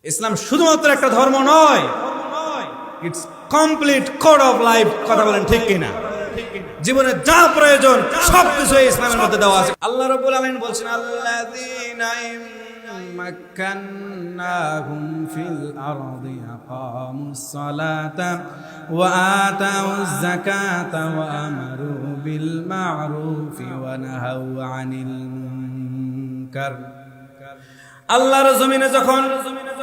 ইসলাম শুধুমাত্র একটা ধর্ম নয়, it's complete code of life. কথা বলেন ঠিক কিনা? জীবনে যা প্রয়োজন সবকিছু ইসলামের মধ্যে দেওয়া আছে। আল্লাহ রাব্বুল আলামিন বলছেন, আল্লাযীনা মাক্কান্নাহুম ফিল আরদি আকামুস সালাতা ওয়া আতাউয যাকাতা ওয়া আমারু বিল মা'রুফি ওয়া নাহাউ আনিল মুনকার। আল্লাহর জমিনে যখন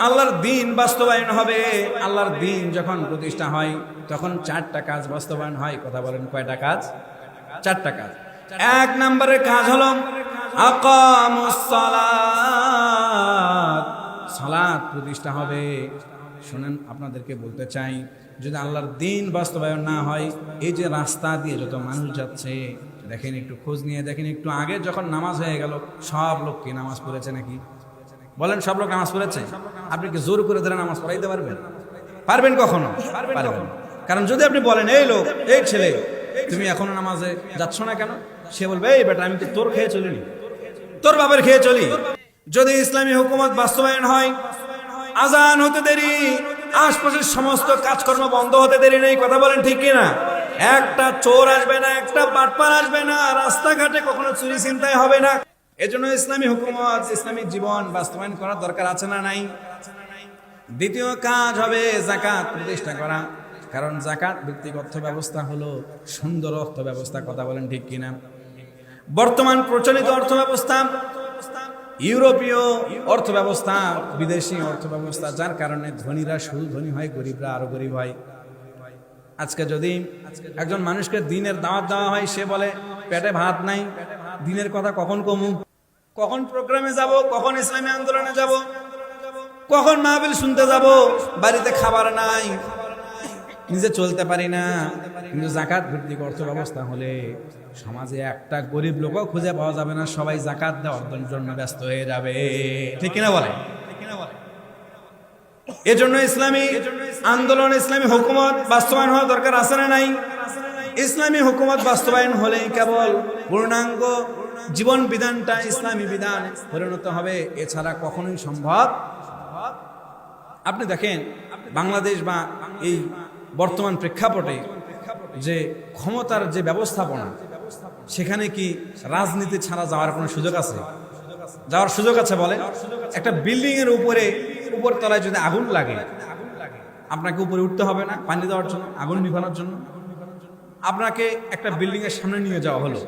আল্লাহর দ্বীন বাস্তবায়ন হবে, আল্লাহর দ্বীন যখন প্রতিষ্ঠা হয়, তখন 4টা কাজ বাস্তবায়ন হয়। কথা বলেন কয়টা কাজ? 4টা কাজ। 1 নম্বরের কাজ হলো আকামুস সালাত, সালাত প্রতিষ্ঠা হবে। শুনেন, আপনাদেরকে বলতে চাই, যদি আল্লাহর দ্বীন বাস্তবায়ন না হয়, এই যে রাস্তা দিয়ে যত মানুষ যাচ্ছে, দেখেন একটু খোঁজ নিয়ে দেখেন, একটু আগে যখন নামাজ হয়ে গেল, সব লোক কি নামাজ পড়েছে নাকি? বলেন, সব লোক নামাজ পড়েছে? আপনি কি জোর করে ধরে নামাজ পড়াইতে পারবেন? পারবেন কখনো? পারবেন। কারণ যদি আপনি বলেন, এই লোক, এই ছেলে, তুমি এখনো নামাজে যাচ্ছ না কেন? সে বলবে, এই বেটা, আমি তো তোর খেয়ে চলিনি, তোর বাবার খেয়ে চলি। যদি ইসলামী হুকুমত বাস্তবায়ন হয়, আজান হতে দেরি, আশপাশের সমস্ত কাজকর্ম বন্ধ হতে দেরি নেই। কথা বলেন ঠিক কিনা? একটা চোর আসবে না, একটা বাটপার আসবে না, রাস্তাঘাটে কখনো চুরি ছিনতাই হবে না। এজন্য ইসলামী হুকুমত, ইসলামী জীবন বাস্তবায়ন করার দরকার আছে না নাই? দ্বিতীয় কাজ হবে যাকাত প্রতিষ্ঠা করা। কারণ যাকাত ভিত্তিক অর্থ ব্যবস্থা হলো সুন্দর অর্থ ব্যবস্থা। কথা বলেন ঠিক কিনা? বর্তমান প্রচলিত অর্থ ব্যবস্থা ইউরোপীয় অর্থ ব্যবস্থা, বিদেশি অর্থ ব্যবস্থা, যার কারণে ধনীরা শুধু ধনী হয়, গরিবরা আরো গরিব হয়। আজকে যদি একজন মানুষকে দিনের দাওয়াত দেওয়া হয়, সে বলে পেটে ভাত নাই, দিনের কথা কখন কমু, কখন প্রোগ্রামে যাব, কখন ইসলামী আন্দোলনে যাব, কখন মাহফিল শুনতে যাব, বাড়িতে খাবার নাই, নিজে চলতে পারি না। কিন্তু যাকাত ভিত্তিক অর্থ ব্যবস্থা হলে সমাজে একটা গরিব লোকও খুঁজে পাওয়া যাবে না, সবাই যাকাত দেওয়ার জন্য ব্যস্ত হয়ে যাবে। ঠিক কিনা বলে? এজন্য ইসলামী আন্দোলন, ইসলামী হুকুমত বাস্তবায়ন হওয়া দরকার আছে না নাই? ইসলামী হুকুমত বাস্তবায়ন হলে কেবল পূর্ণাঙ্গ জীবন বিধানটা ইসলামী বিধান পরিণত হবে, এছাড়া কখনোই সম্ভব। আপনি দেখেন, বাংলাদেশ বা এই বর্তমান প্রেক্ষাপটে যে ক্ষমতার যে ব্যবস্থাপনা, সেখানে কি রাজনীতি ছাড়া যাওয়ার কোনো সুযোগ আছে? যাওয়ার সুযোগ আছে? বলে, একটা বিল্ডিং এর উপরে উপরতলায় যদি আগুন লাগে, আপনাকে উপরে উঠতে হবে না পানি দেওয়ার জন্য, আগুন নিভানোর জন্য? আপনাকে একটা বিল্ডিং এর সামনে নিয়ে যাওয়া হলো,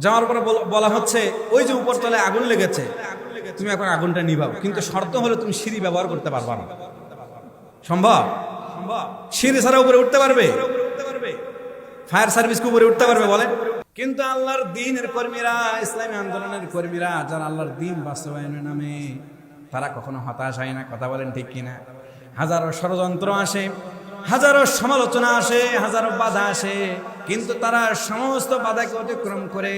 যাওয়ার পরে বলা হচ্ছে, ওই যে উপরতলায় আগুন লেগেছে, তুমি এখন আগুনটা নিভাও, কিন্তু শর্ত হলো তুমি সিঁড়ি ব্যবহার করতে পারবা না। সম্ভব? সিঁড়ি ছাড়া উপরে উঠতে পারবে? ফায়ার সার্ভিসকে উপরে উঠতে পারবে? বলেন। কিন্তু আল্লাহর দ্বীনের কর্মীরা, ইসলামী আন্দোলনের কর্মীরা, যারা আল্লাহর দ্বীন বাস্তবায়নের নামে, তারা কখনো হতাশ হয় না। কথা বলেন ঠিক কিনা? হাজারো ষড়যন্ত্র আসে, হাজারো সমালোচনা আসে, হাজারো বাধা আসে, কিন্তু তারা সমস্ত বাধাকে অতিক্রম করে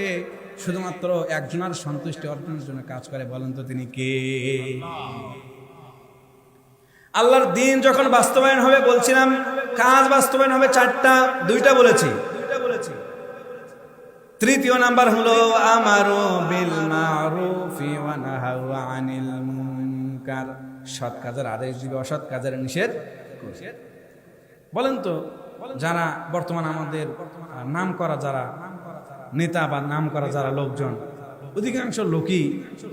শুধুমাত্র একজনের সন্তুষ্টি অর্জনের জন্য কাজ করে। বলেন তো তিনি কে? আল্লাহর দ্বীন যখন বাস্তবায়ন হবে, বলছিলাম কাজ বাস্তবায়ন হবে 4টা, 2টা বলেছি। তৃতীয় নাম্বার হলো আমারু বিল মা'রুফি ওয়া নাহাউ আনিল মুনকার। সৎ কাজের আদেশ দিবে, অসৎ কাজের নিষেধ করবে। বলেন তো, যারা বর্তমান আমাদের নাম করা যারা নেতা বা নাম করা যারা লোকজন, অধিকাংশ লোকই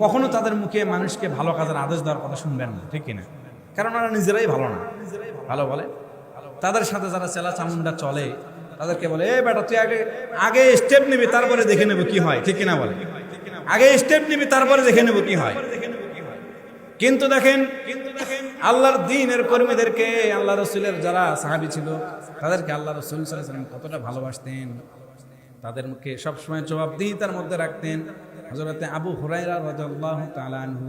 কখনো তাদের মুখে মানুষকে ভালো কাজের আদেশ দেওয়ার কথা শুনবেন না। ঠিক কিনা? কারণ ওরা নিজেরাই ভালো না, ভালো বলে। তাদের সাথে যারা চেলা চামুন্ডা চলে, তাদেরকে বলে, এ বেটা, তুই আগে স্টেপ নিবি, তারপরে দেখে নেব কি হয়। ঠিক কিনা বলে? আগে স্টেপ নিবি, তারপরে দেখে নেব কি হয়। কিন্তু দেখেন, আল্লাহর দ্বীনের কর্মীদেরকে, আল্লাহ রাসূলের যারা সাহাবী ছিল, তাদেরকে আল্লাহ রাসূল সাল্লাল্লাহু আলাইহি ওয়াসাল্লাম কতটা ভালোবাসতেন, তাদের মুখে সবসময় জবাবদিহিতার মধ্যে রাখতেন। হযরত আবু হুরায়রা রাদিয়াল্লাহু তাআলা আনহু,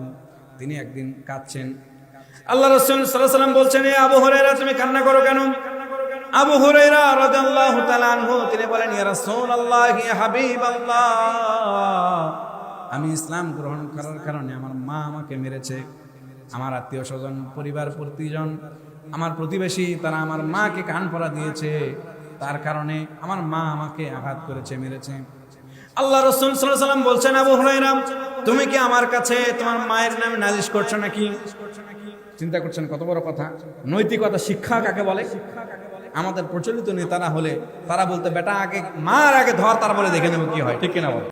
তিনি একদিন কাঁদছেন। আল্লাহ রাসূল সাল্লাল্লাহু আলাইহি ওয়াসাল্লাম বলছেন, এ আবু হুরায়রা, তুমি কান্না করো কেন? আবু হুরায়রা রাদিয়াল্লাহু তাআলা আনহু তিনি বলেন, ইয়া রাসূলুল্লাহ, ইয়া হাবিবাল্লাহ, আমি ইসলাম গ্রহণ করার কারণে আমার মা আমাকে মেরেছে, আমার আত্মীয় স্বজন, পরিবার পরিজন, আমার প্রতিবেশী, তারা আমার মাকে কান পরা দিয়েছে, তার কারণে আমার মা আমাকে আঘাত করেছে, মেরেছে। আল্লাহ রাসূল সাল্লাল্লাহু আলাইহি ওয়াসাল্লাম বলছেন, আবু হুরায়রা, তুমি কি আমার কাছে তোমার মায়ের নামে নালিশ করছো নাকি? চিন্তা করছেন কত বড় কথা। নৈতিকতা শিক্ষা কাকে বলে? আমাদের প্রচলিত নেতারা হলে তারা বলতে, বেটা আগে মার, আগে ধর, তারপরে দেখে নেবো কি হয়, ঠিক কিনা বল?